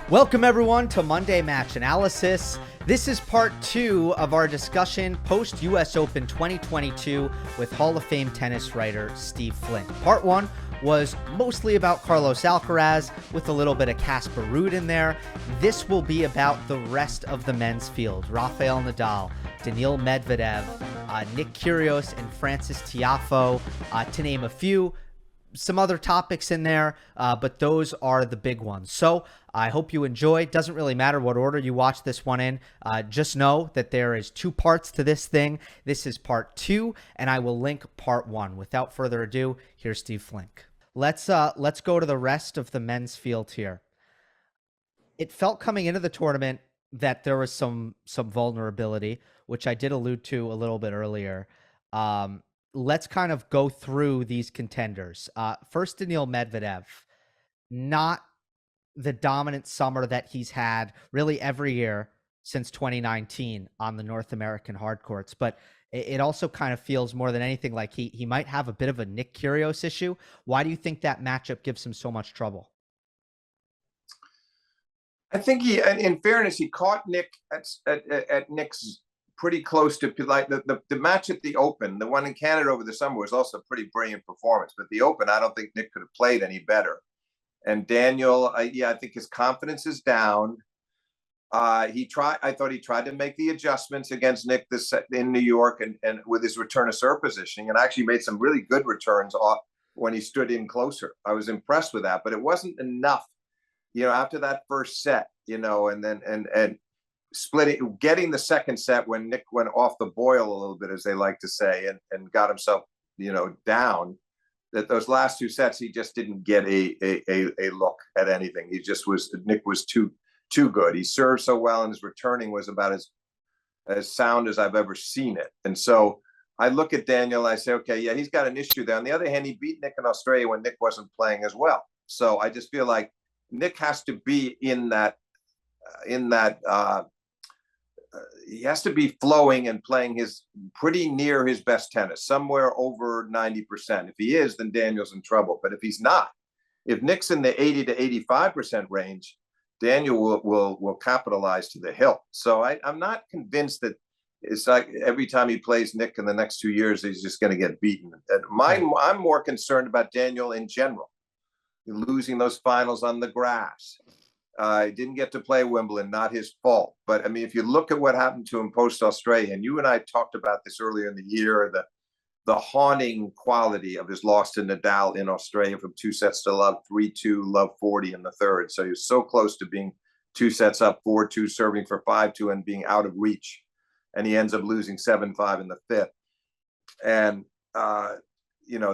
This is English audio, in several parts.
Welcome everyone to Monday Match Analysis. This is part 2 of our discussion post-US Open 2022 with Hall of Fame tennis writer Steve Flink. Part 1 was mostly about Carlos Alcaraz with a little bit of Casper Ruud in there. This will be about the rest of the men's field. Rafael Nadal, Daniil Medvedev, Nick Kyrgios, and Frances Tiafoe, to name a few. Some other topics in there, but those are the big ones. So I hope you enjoy. Doesn't really matter what order you watch this one in. Just know that there is 2 parts to this thing. This is part 2, and I will link part 1. Without further ado, here's Steve Flink. Let's go to the rest of the men's field here. It felt coming into the tournament that there was some vulnerability, which I did allude to a little bit earlier. Let's kind of go through these contenders. First, Daniil Medvedev, not the dominant summer that he's had really every year since 2019 on the North American hard courts, but it also kind of feels more than anything like he might have a bit of a Nick Kyrgios issue. Why do you think that matchup gives him so much trouble? I think in fairness, he caught Nick at Nick's pretty close to, like, the match at the Open. The one in Canada over the summer was also a pretty brilliant performance, but the Open, I don't think Nick could have played any better. And Daniil, I think his confidence is down. I thought he tried to make the adjustments against Nick in New York and with his return to serve positioning, and actually made some really good returns off when he stood in closer. I was impressed with that, but it wasn't enough, after that first set, and then splitting, getting the second set when Nick went off the boil a little bit, as they like to say, and got himself, down. That those last 2 sets, he just didn't get a look at anything. Nick was too good. He served so well, and his returning was about as sound as I've ever seen it. And so I look at Daniil, I say, okay, yeah, he's got an issue there. On the other hand, he beat Nick in Australia when Nick wasn't playing as well. So I just feel like Nick has to be he has to be flowing and playing his pretty near his best tennis, somewhere over 90%. If he is, then Daniil's in trouble. But if he's not, if Nick's in the 80 to 85% range, Daniil will capitalize to the hilt. So I'm not convinced that it's like every time he plays Nick in the next 2 years, he's just going to get beaten. I'm more concerned about Daniil in general, losing those finals on the grass. Didn't get to play Wimbledon, not his fault. But I mean, if you look at what happened to him post-Australia, and you and I talked about this earlier in the year, the haunting quality of his loss to Nadal in Australia from 2 sets to love, 3-2, love 40 in the third. So he was so close to being 2 sets up, 4-2, serving for 5-2, and being out of reach. And he ends up losing 7-5 in the fifth. And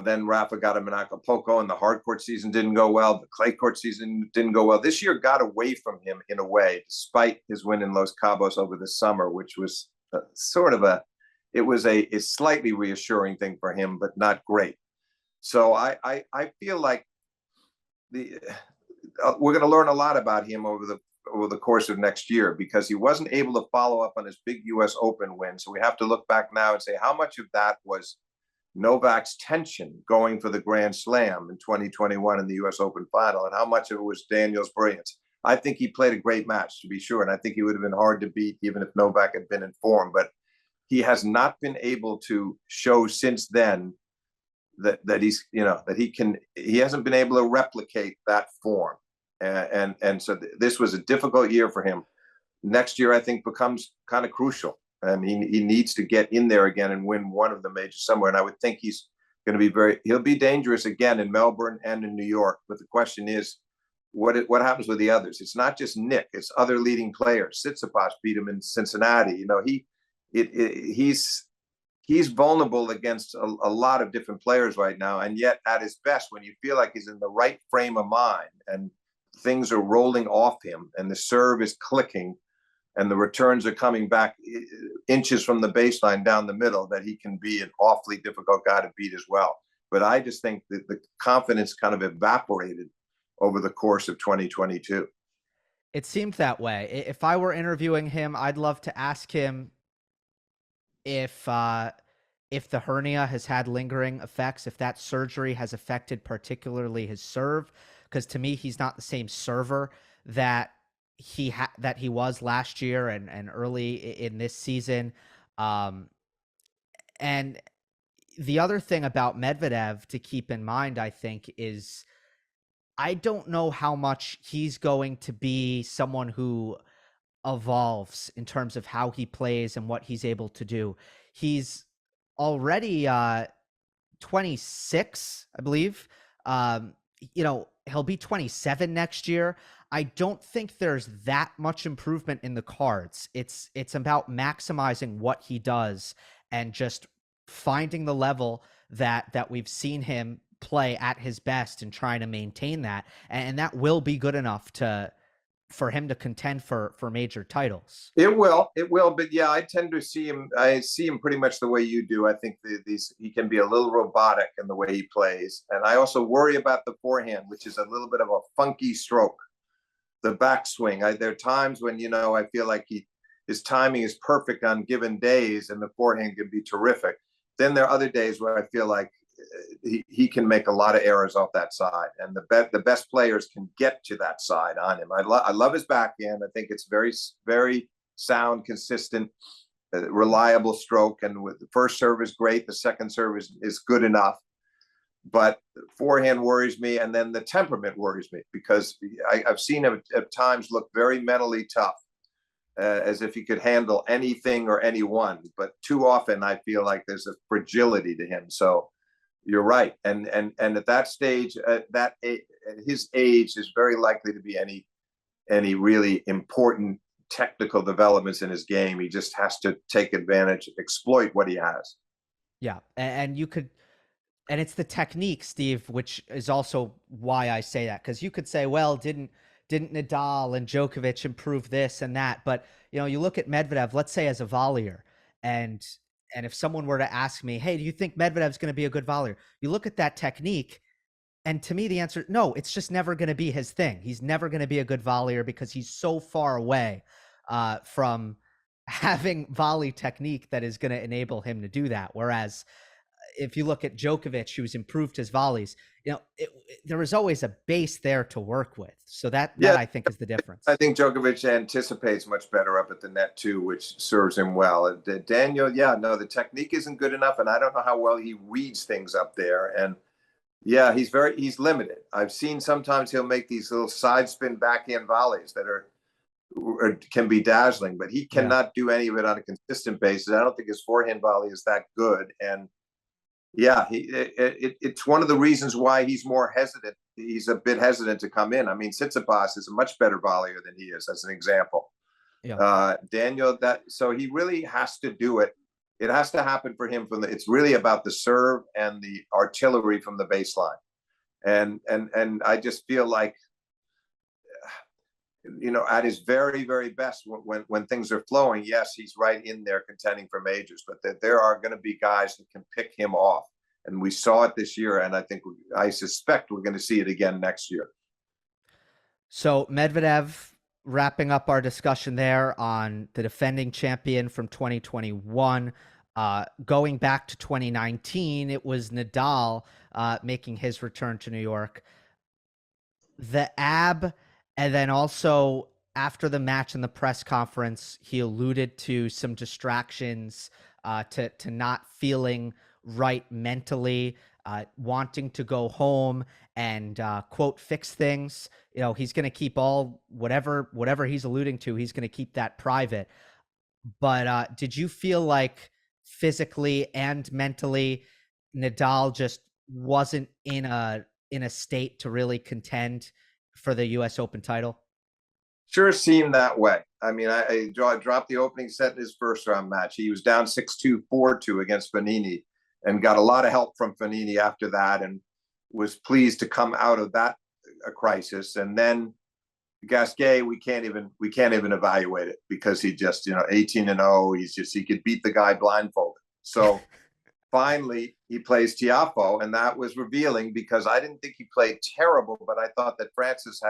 then Rafa got him in Acapulco, and the hard court season didn't go well. The clay court season didn't go well. This year got away from him in a way, despite his win in Los Cabos over the summer, which was it was a slightly reassuring thing for him, but not great. So I feel like we're going to learn a lot about him over the course of next year, because he wasn't able to follow up on his big U.S. Open win. So we have to look back now and say, how much of that was Novak's tension going for the Grand Slam in 2021 in the U.S. Open final, and how much of it was Daniil's brilliance? I think he played a great match, to be sure, and I think he would have been hard to beat even if Novak had been in form. But he has not been able to show since then that he's he hasn't been able to replicate that form, and so this was a difficult year for him. Next year, I think, becomes kind of crucial. And he needs to get in there again and win one of the majors somewhere. And I would think he's going to be he'll be dangerous again in Melbourne and in New York. But the question is, what happens with the others? It's not just Nick; it's other leading players. Tsitsipas beat him in Cincinnati. He's vulnerable against a lot of different players right now. And yet, at his best, when you feel like he's in the right frame of mind and things are rolling off him and the serve is clicking, and the returns are coming back inches from the baseline down the middle, that he can be an awfully difficult guy to beat as well. But I just think that the confidence kind of evaporated over the course of 2022. It seemed that way. If I were interviewing him, I'd love to ask him if the hernia has had lingering effects, if that surgery has affected particularly his serve. because to me, he's not the same server that he was last year and early in this season. And the other thing about Medvedev to keep in mind, I think, is I don't know how much he's going to be someone who evolves in terms of how he plays and what he's able to do. He's already 26, I believe. He'll be 27 next year. I don't think there's that much improvement in the cards. It's about maximizing what he does and just finding the level that we've seen him play at his best and trying to maintain that. And that will be good enough for him to contend for major titles. It will, but yeah, I tend to see him. I see him pretty much the way you do. I think he can be a little robotic in the way he plays, and I also worry about the forehand, which is a little bit of a funky stroke. The backswing. There are times when I feel like his timing is perfect on given days, and the forehand can be terrific. Then there are other days where I feel like he can make a lot of errors off that side, and the best players can get to that side on him. I love his backhand. I think it's very, very sound, consistent, reliable stroke, and with the first serve is great. The second serve is good enough, but the forehand worries me, and then the temperament worries me because I've seen him at times look very mentally tough, as if he could handle anything or anyone. But too often I feel like there's a fragility to him. So you're right, and at that stage, his age is very likely to be any really important technical developments in his game. He just has to take advantage, exploit what he has. Yeah, and it's the technique, Steve, which is also why I say that, because you could say, well, didn't Nadal and Djokovic improve this and that? But you look at Medvedev, let's say as a volleyer, and if someone were to ask me, hey, do you think Medvedev's going to be a good volleyer? You look at that technique, and to me, the answer, no, it's just never going to be his thing. He's never going to be a good volleyer because he's so far away from having volley technique that is going to enable him to do that. Whereas if you look at Djokovic, who's improved his volleys, there was always a base there to work with. So that I think is the difference. I think Djokovic anticipates much better up at the net too, which serves him well. Daniel, the technique isn't good enough, and I don't know how well he reads things up there. And yeah, he's limited. I've seen sometimes he'll make these little side spin backhand volleys that can be dazzling, but he cannot do any of it on a consistent basis. I don't think his forehand volley is that good. And yeah, it's one of the reasons why he's more hesitant. He's a bit hesitant to come in. I mean, Tsitsipas is a much better volleyer than he is, as an example. Yeah. Daniel, so he really has to do it. It has to happen for him it's really about the serve and the artillery from the baseline. And I just feel like, at his very, very best, when things are flowing, yes, he's right in there contending for majors, but there are going to be guys that can pick him off. And we saw it this year, and I suspect we're going to see it again next year. So Medvedev, wrapping up our discussion there on the defending champion from 2021, going back to 2019, it was Nadal making his return to New York. The and then also after the match in the press conference, he alluded to some distractions, to not feeling right mentally, wanting to go home and quote, fix things. He's going to keep whatever he's alluding to, he's going to keep that private. But did you feel like physically and mentally Nadal just wasn't in a state to really contend for the US Open title? Sure seemed that way. I mean, I dropped the opening set in his first round match. He was down 6-2, 4-2 against Fognini and got a lot of help from Fognini after that, and was pleased to come out of that crisis. And then Gasquet, we can't even evaluate it because he just 18-0. He could beat the guy blindfolded. So finally he plays Tiafoe, and that was revealing because I didn't think he played terrible, but I thought that Francis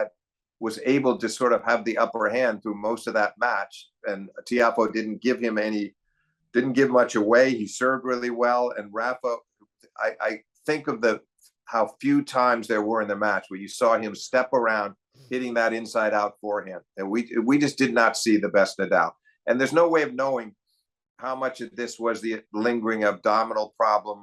was able to sort of have the upper hand through most of that match, and Tiafoe didn't give much away. He served really well, and Rafa, I think of the how few times there were in the match where you saw him step around hitting that inside out forehand, and we just did not see the best Nadal. And there's no way of knowing how much of this was the lingering abdominal problem.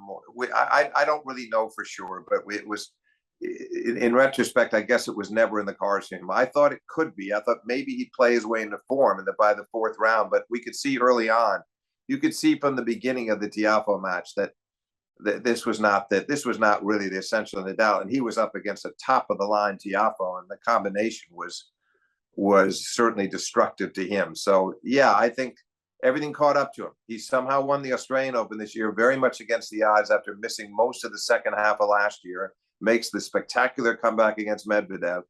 I don't really know for sure, but it was, in retrospect, I guess it was never in the cards for him. I thought it could be. I thought maybe he'd play his way into form and by the fourth round, but we could see early on, you could see from the beginning of the Tiafoe match that this was not really the essential Nadal, and he was up against a top of the line Tiafoe, and the combination was certainly destructive to him. So yeah, I think everything caught up to him. He somehow won the Australian Open this year, very much against the odds after missing most of the second half of last year. Makes the spectacular comeback against Medvedev.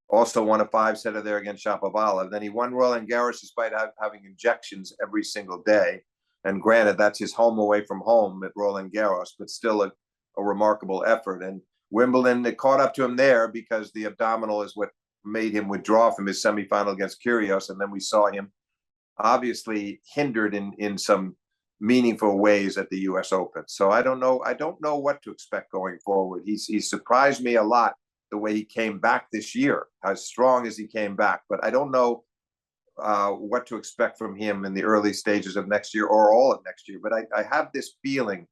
Also won a 5-setter there against Shapovalov. Then he won Roland Garros despite having injections every single day. And granted, that's his home away from home at Roland Garros, but still a remarkable effort. And Wimbledon, it caught up to him there because the abdominal is what made him withdraw from his semifinal against Kyrgios. And then we saw him obviously hindered in some meaningful ways at the U.S. Open. So I don't know what to expect going forward. He surprised me a lot the way he came back this year, as strong as he came back. But I don't know what to expect from him in the early stages of next year or all of next year. But I have this feeling,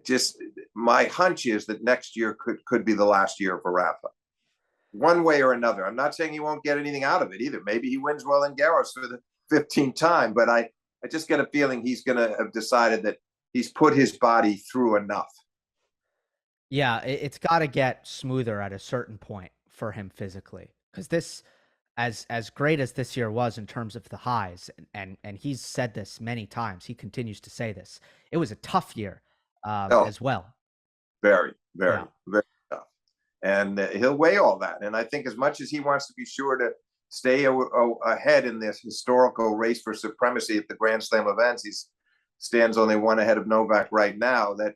just my hunch is that next year could be the last year for Rafa, one way or another. I'm not saying he won't get anything out of it either. Maybe he wins Roland Garros for the 15th time, but I just get a feeling he's going to have decided that he's put his body through enough. Yeah, it's got to get smoother at a certain point for him physically, because this, as great as this year was in terms of the highs, and he's said this many times, he continues to say this, it was a tough year as well. Very, very, very tough. And he'll weigh all that. And I think as much as he wants to be sure to stay ahead in this historical race for supremacy at the Grand Slam events, he stands only one ahead of Novak right now, that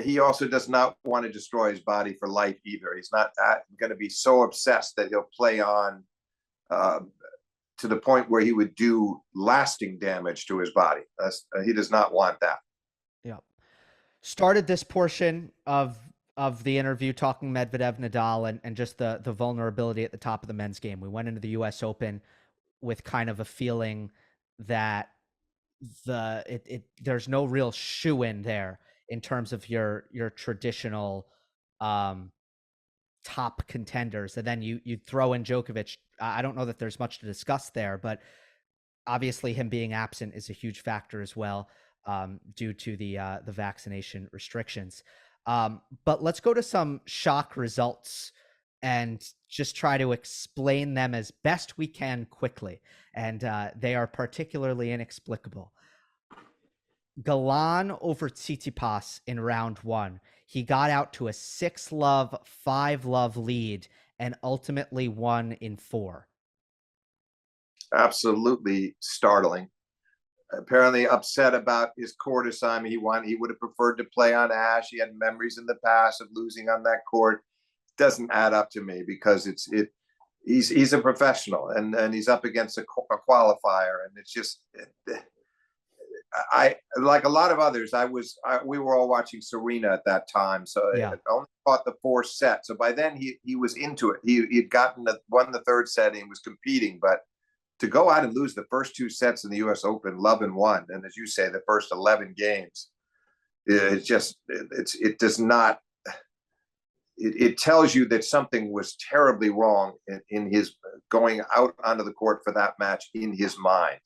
he also does not want to destroy his body for life either. He's not going to be so obsessed that he'll play on to the point where he would do lasting damage to his body. He does not want that. Yeah. Started this portion of the interview talking Medvedev, Nadal, and just the vulnerability at the top of the men's game. We went into the U.S. Open with kind of a feeling that there's no real shoe-in there in terms of your traditional top contenders. And then you throw in Djokovic. I don't know that there's much to discuss there, but obviously him being absent is a huge factor as well, due to the vaccination restrictions. But let's go to some shock results and just try to explain them as best we can quickly. And they are particularly inexplicable. Galan over Tsitsipas in round one. He got out to a 6-love, 5-love lead and ultimately won in 4. Absolutely startling. Apparently upset about his court assignment. He would have preferred to play on Ash. He had memories in the past of losing on that court. Doesn't add up to me because he's a professional and he's up against a qualifier, and it's just I like a lot of others. We were all watching Serena at that time, so I only caught the 4 sets. So by then he was into it. He'd won the 3rd set and was competing, but to go out and lose the first 2 sets in the U.S. Open, love and won, and as you say, the first 11 games, it does not. It tells you that something was terribly wrong in his going out onto the court for that match in his mind.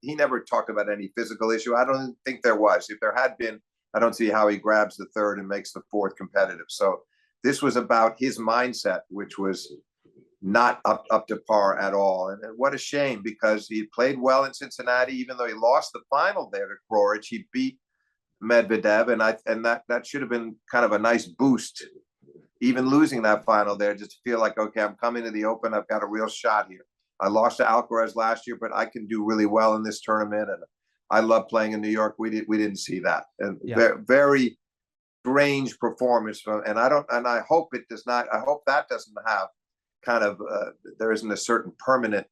He never talked about any physical issue. I don't think there was. If there had been, I don't see how he grabs the 3rd and makes the 4th competitive. So this was about his mindset, which was not up to par at all. And what a shame, because he played well in Cincinnati, even though he lost the final there to Krorich. He beat Medvedev, and that should have been kind of a nice boost, even losing that final there, just to feel like, okay, I'm coming to the Open. I've got a real shot here. I lost to Alcaraz last year, but I can do really well in this tournament. And I love playing in New York. We didn't see that. And very strange performance and I hope it does not. I hope that doesn't have kind of there isn't a certain permanent,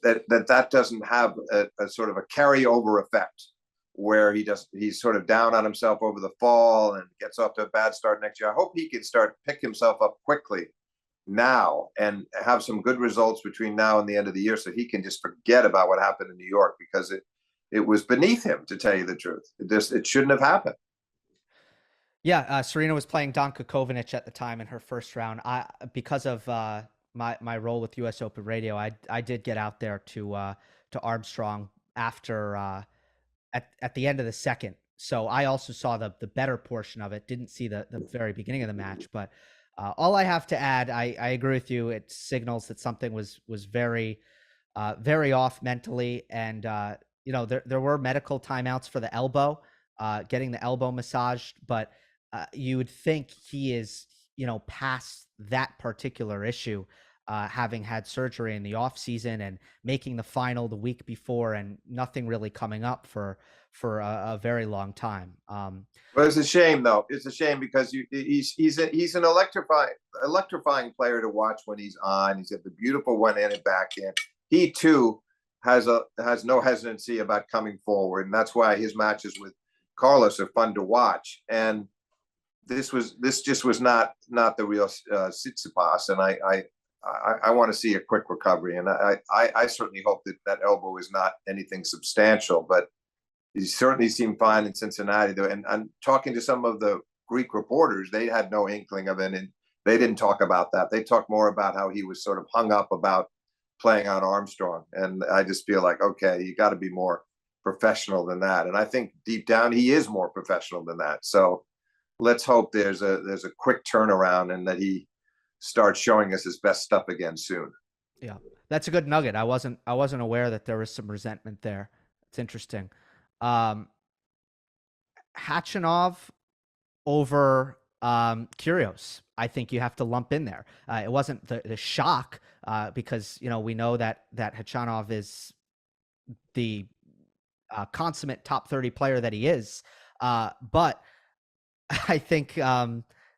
that doesn't have a sort of a carryover effect, where he's sort of down on himself over the fall and gets off to a bad start next year. I hope he can pick himself up quickly now and have some good results between now and the end of the year, so he can just forget about what happened in New York, because it was beneath him, to tell you the truth. It shouldn't have happened. Yeah, Serena was playing Danka Kovinic at the time in her first round. Because of my role with U.S. Open Radio, I did get out there to Armstrong after at the end of the second. So I also saw the better portion of it. Didn't see the very beginning of the match, but all I have to add, I agree with you. It signals that something was very very off mentally, and there were medical timeouts for the elbow, getting the elbow massaged, but you would think he is, past that particular issue, having had surgery in the off season and making the final the week before, and nothing really coming up for a very long time. Well, it's a shame, though. It's a shame because he's an electrifying player to watch when he's on. He's got the beautiful one-handed backhand. He too has no hesitancy about coming forward, and that's why his matches with Carlos are fun to watch. And this just was not the real Tsitsipas, and I want to see a quick recovery, and I certainly hope that elbow is not anything substantial, but he certainly seemed fine in Cincinnati. And talking to some of the Greek reporters, they had no inkling of it, and they didn't talk about that. They talked more about how he was sort of hung up about playing on Armstrong, and I just feel like, okay, you got to be more professional than that. And I think deep down he is more professional than that. So let's hope there's a quick turnaround and that he starts showing us his best stuff again soon. Yeah, that's a good nugget. I wasn't aware that there was some resentment there. It's interesting. Khachanov over Kyrgios, I think you have to lump in there. It wasn't the shock, because we know that Khachanov is the consummate top 30 player that he is, but I think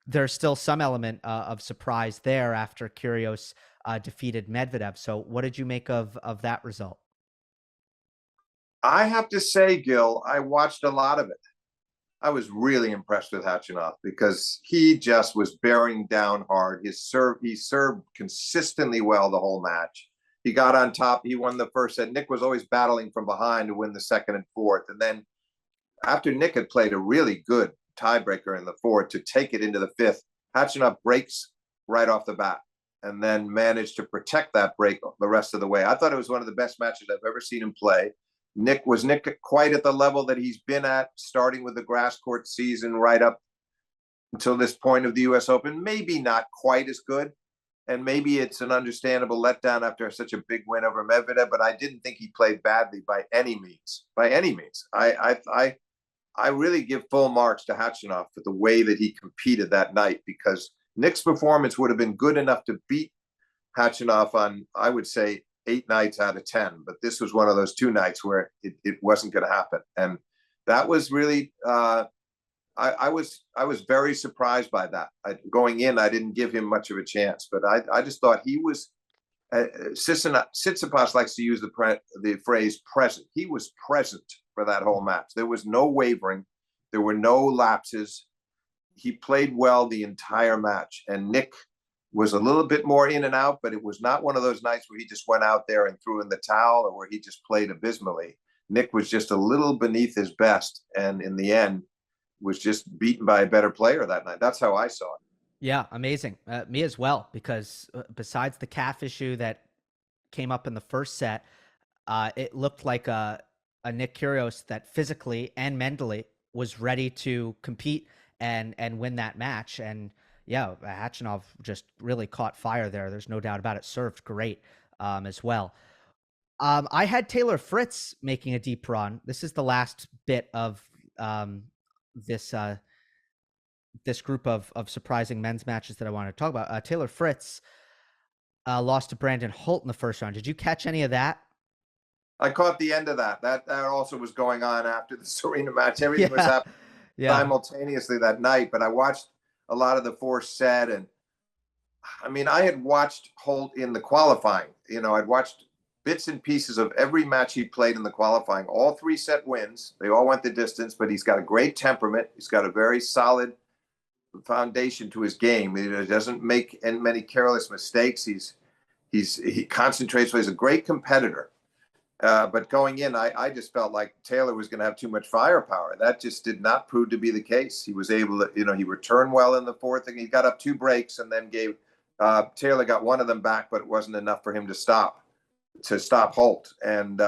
there's still some element of surprise there after Kyrgios defeated Medvedev. So what did you make of that result? I have to say, Gill, I watched a lot of it. I was really impressed with Khachanov because he just was bearing down hard. He served consistently well the whole match. He got on top. He won the first set. Nick was always battling from behind to win the second and fourth. And then after Nick had played a really good tiebreaker in the fourth to take it into the fifth, Khachanov breaks right off the bat and then managed to protect that break the rest of the way. I thought it was one of the best matches I've ever seen him play. Nick quite at the level that he's been at, starting with the grass court season right up until this point of the U.S. Open? Maybe not quite as good, and maybe it's an understandable letdown after such a big win over Medvedev, but I didn't think he played badly by any means. By any means. I really give full marks to Khachanov for the way that he competed that night, because Nick's performance would have been good enough to beat Khachanov on, I would say, 8 nights out of 10, but this was one of those 2 nights where it wasn't going to happen, and that was really I was very surprised by that. Going in, I didn't give him much of a chance, but I just thought he was. Tsitsipas likes to use the phrase present. He was present for that whole match. There was no wavering, there were no lapses. He played well the entire match, and Nick was a little bit more in and out, but it was not one of those nights where he just went out there and threw in the towel, or where he just played abysmally. Nick was just a little beneath his best, and in the end was just beaten by a better player that night. That's how I saw it. Yeah, amazing. Me as well, because besides the calf issue that came up in the first set, it looked like a Nick Kyrgios that physically and mentally was ready to compete and win that match. And yeah, Khachanov just really caught fire there. There's no doubt about it. Served great as well. I had Taylor Fritz making a deep run. This is the last bit of this group of surprising men's matches that I want to talk about. Taylor Fritz lost to Brandon Holt in the first round. Did you catch any of that? I caught the end of that. That also was going on after the Serena match. Everything was happening simultaneously that night, but I watched a lot of the fourth set, and I mean, I had watched Holt in the qualifying. I'd watched bits and pieces of every match he played in the qualifying. All 3-set wins. They all went the distance, but he's got a great temperament. He's got a very solid foundation to his game. He doesn't make many careless mistakes. He concentrates. He's a great competitor. But going in, I just felt like Taylor was going to have too much firepower. That just did not prove to be the case. He was able to, he returned well in the fourth. He got up 2 breaks and then gave Taylor got one of them back, but it wasn't enough for him to stop Holt. And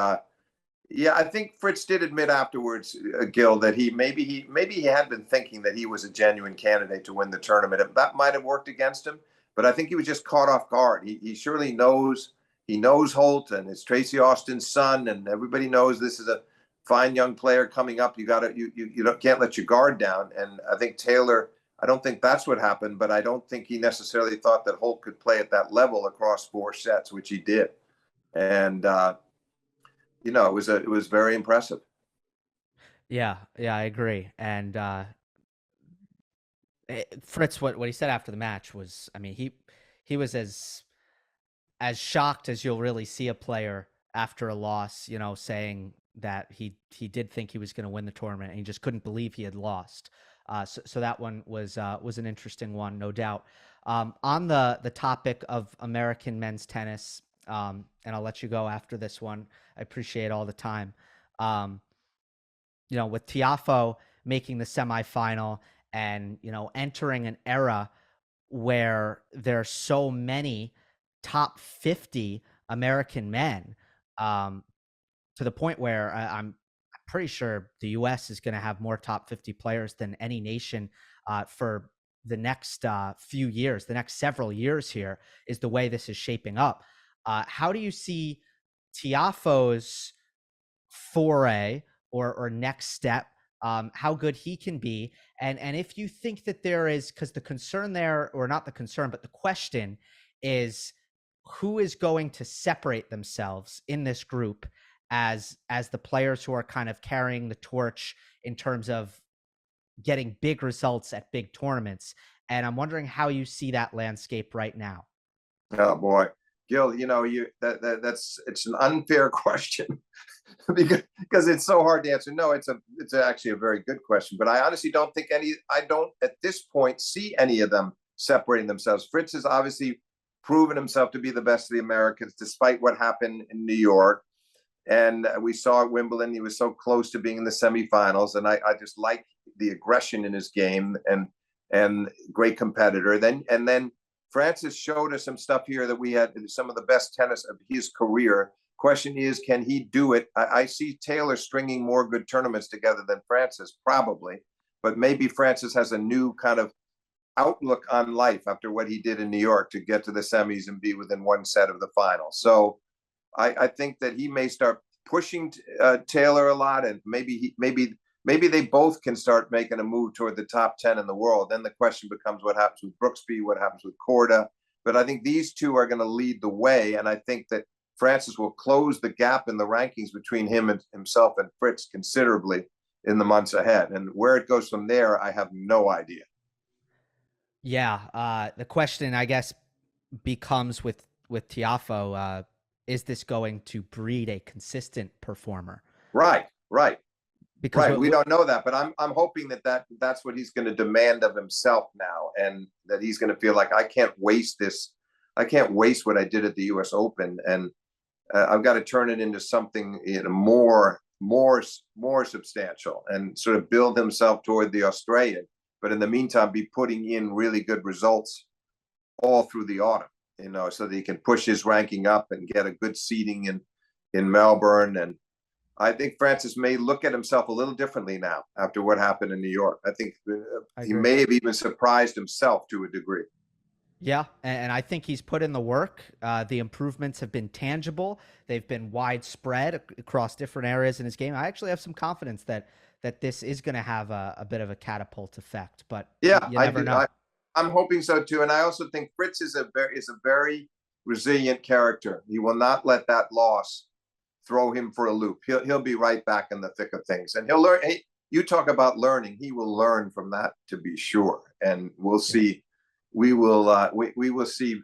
yeah, I think Fritz did admit afterwards, Gill, that maybe he had been thinking that he was a genuine candidate to win the tournament. That might have worked against him, but I think he was just caught off guard. He surely knows. He knows Holt, and it's Tracy Austin's son, and everybody knows this is a fine young player coming up. You can't let your guard down. And I think Taylor, I don't think that's what happened, but I don't think he necessarily thought that Holt could play at that level across 4 sets, which he did. And it was very impressive. Yeah, I agree. And Fritz, what he said after the match was, I mean, he was as shocked as you'll really see a player after a loss, saying that he did think he was going to win the tournament and he just couldn't believe he had lost. So that one was an interesting one, no doubt. On the topic of American men's tennis, and I'll let you go after this one. I appreciate all the time. With Tiafoe making the semifinal and, entering an era where there are so many top 50 American men, to the point where I'm pretty sure the U.S. is going to have more top 50 players than any nation for the next few years, the next several years here, is the way this is shaping up. How do you see Tiafoe's foray or next step, how good he can be? And if you think that there is, because the concern there, or not the concern, but the question is, who is going to separate themselves in this group as the players who are kind of carrying the torch in terms of getting big results at big tournaments? And I'm wondering how you see that landscape right now. Oh boy, Gil, it's an unfair question because it's so hard to answer. No, it's actually a very good question, but I honestly don't think I don't at this point see any of them separating themselves. Fritz has obviously proven himself to be the best of the Americans, despite what happened in New York. And we saw at Wimbledon, he was so close to being in the semifinals. And I just like the aggression in his game and great competitor. Then Francis showed us some stuff here that we had some of the best tennis of his career. Question is, can he do it? I see Taylor stringing more good tournaments together than Francis, probably. But maybe Francis has a new kind of outlook on life after what he did in New York to get to the semis and be within 1 set of the final. So I think that he may start pushing Taylor a lot, and maybe they both can start making a move toward the top 10 in the world. Then the question becomes what happens with Brooksby, what happens with Korda. But I think these two are going to lead the way, and I think that Francis will close the gap in the rankings between himself and Fritz considerably in the months ahead. And where it goes from there, I have no idea. Yeah, the question, I guess, becomes with Tiafoe, is this going to breed a consistent performer? Right. Because we don't know that, but I'm hoping that's what he's going to demand of himself now, and that he's going to feel like I can't waste this. I can't waste what I did at the U.S. Open, and I've got to turn it into something more substantial and sort of build himself toward the Australian. But in the meantime, be putting in really good results all through the autumn, so that he can push his ranking up and get a good seeding in Melbourne. And I think Francis may look at himself a little differently now after what happened in New York. I think he may have even surprised himself to a degree. Yeah, and I think he's put in the work. The improvements have been tangible. They've been widespread across different areas in his game. I actually have some confidence that this is going to have a bit of a catapult effect. But yeah, you never know. I'm hoping so too, and I also think Fritz is a very resilient character. He will not let that loss throw him for a loop. He'll be right back in the thick of things, and he'll learn. Hey, you talk about learning; he will learn from that, to be sure. And we'll see. We will see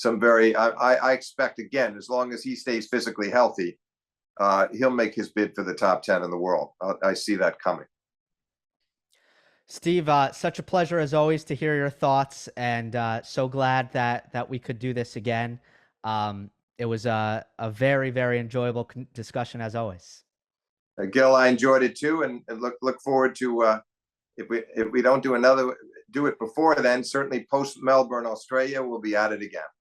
I expect, again, as long as he stays physically healthy, he'll make his bid for the top 10 in the world. I see that coming. Steve, such a pleasure as always to hear your thoughts, and so glad that we could do this again. It was a very, very enjoyable discussion as always. Gil, I enjoyed it too, and look forward to if we don't do it before then, certainly post Melbourne, Australia, we'll be at it again.